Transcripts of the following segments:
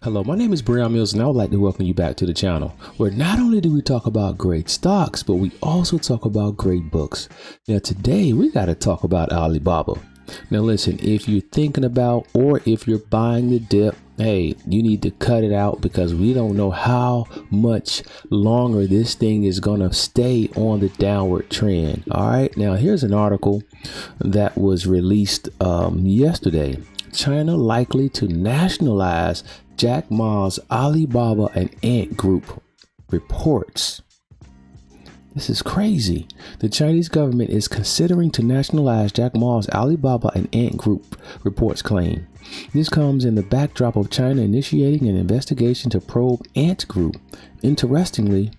Hello, my name is Brehon and I would like to welcome you back to the channel, where not only do we talk about great stocks, but we also talk about great books. Now today we got to talk about Alibaba. Now listen, if you're thinking about or if you're buying the dip, hey, you need to cut it out because we don't know how much longer this thing is going to stay on the downward trend. All right, now here's an article that was released yesterday. China likely to nationalize Jack Ma's Alibaba and Ant Group reports. This is crazy. The Chinese government is considering to nationalize Jack Ma's Alibaba and Ant Group, reports claim. This comes in the backdrop of China initiating an investigation to probe Ant Group. Interestingly,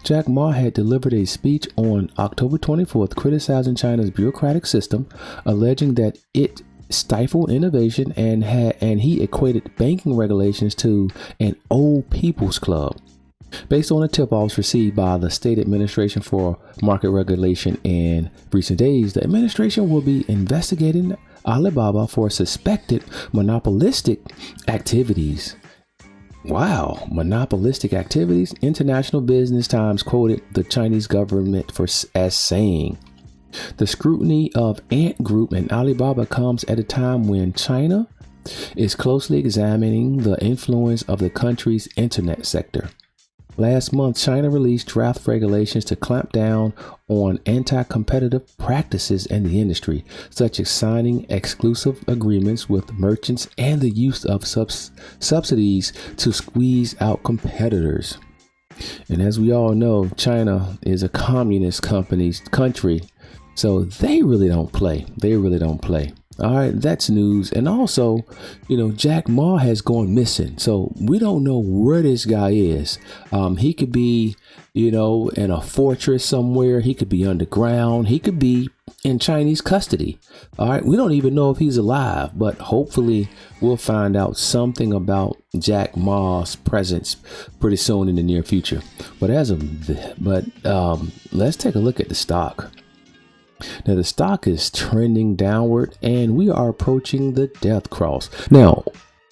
Jack Ma had delivered a speech on October 24th criticizing China's bureaucratic system, alleging that it stifled innovation and he equated banking regulations to an old people's club. Based on a tip-offs received by the State Administration for Market Regulation in recent days, the administration will be investigating Alibaba for suspected monopolistic activities. Wow, monopolistic activities. International Business Times quoted the Chinese government as saying, "The scrutiny of Ant Group and Alibaba comes at a time when China is closely examining the influence of the country's internet sector. Last month, China released draft regulations to clamp down on anti-competitive practices in the industry, such as signing exclusive agreements with merchants and the use of subsidies to squeeze out competitors." And as we all know, China is a communist country. So they really don't play. All right, that's news. And also, Jack Ma has gone missing. So we don't know where this guy is. He could be, in a fortress somewhere. He could be underground. He could be in Chinese custody. All right, we don't even know if he's alive, but hopefully we'll find out something about Jack Ma's presence pretty soon in the near future. But let's take a look at the stock. Now the stock is trending downward and we are approaching the death cross. Now,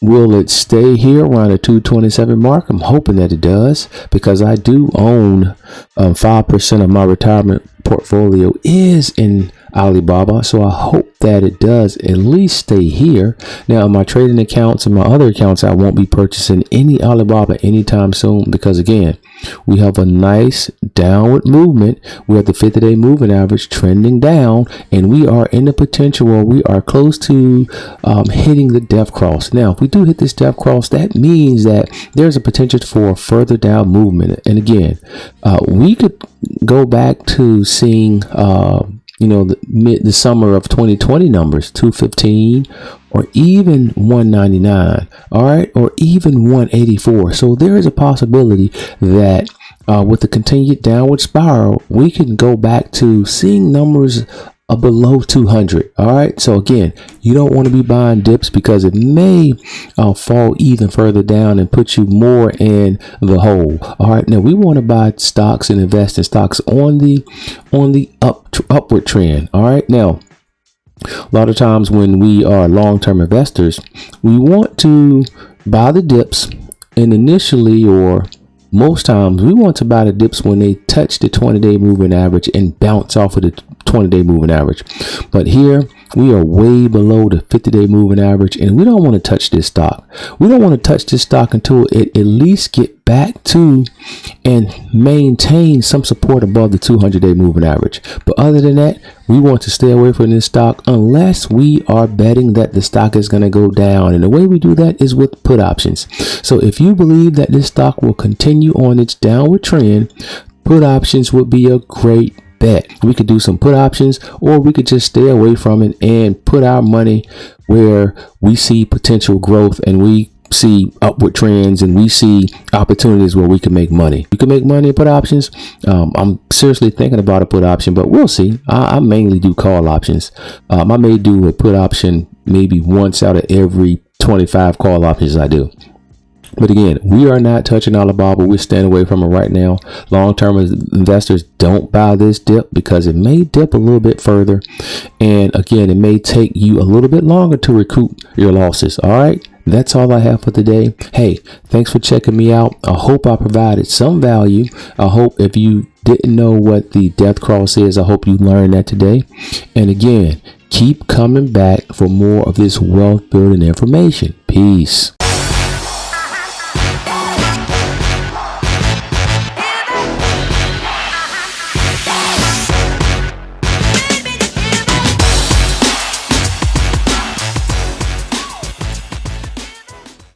will it stay here around the 227 mark? I'm hoping that it does, because I do own 5% of my retirement portfolio is in Alibaba. So I hope that it does at least stay here. Now, in my trading accounts and my other accounts, I won't be purchasing any Alibaba anytime soon, because again, we have a nice downward movement. We have the 50-day moving average trending down, and we are in the potential where we are close to hitting the death cross. Now, if we do hit this death cross, that means that there's a potential for further down movement. And again, we could go back to seeing the summer of 2020 numbers, 215 or even 199, all right, or even 184. So there is a possibility that with the continued downward spiral, we can go back to seeing numbers below 200. All right, so again, you don't want to be buying dips because it may fall even further down and put you more in the hole. All right, now we want to buy stocks and invest in stocks on the upward trend. All right, now a lot of times when we are long-term investors, we want to buy the dips, and initially, or most times, we want to buy the dips when they touch the 20-day moving average and bounce off of the 20-day moving average. But here we are way below the 50-day moving average, and we don't want to touch this stock. We don't want to touch this stock until it at least get back to and maintain some support above the 200-day moving average. But other than that, we want to stay away from this stock unless we are betting that the stock is going to go down. And the way we do that is with put options. So if you believe that this stock will continue on its downward trend, put options would be a great bet. We could do some put options, or we could just stay away from it and put our money where we see potential growth and we see upward trends and we see opportunities where we can make money. You can make money in put options. I'm seriously thinking about a put option, but we'll see. I mainly do call options. I may do a put option maybe once out of every 25 call options I do. But again, we are not touching Alibaba. We're staying away from it right now. Long-term investors, don't buy this dip because it may dip a little bit further. And again, it may take you a little bit longer to recoup your losses. All right. That's all I have for today. Hey, thanks for checking me out. I hope I provided some value. I hope if you didn't know what the death cross is, I hope you learned that today. And again, keep coming back for more of this wealth building information. Peace.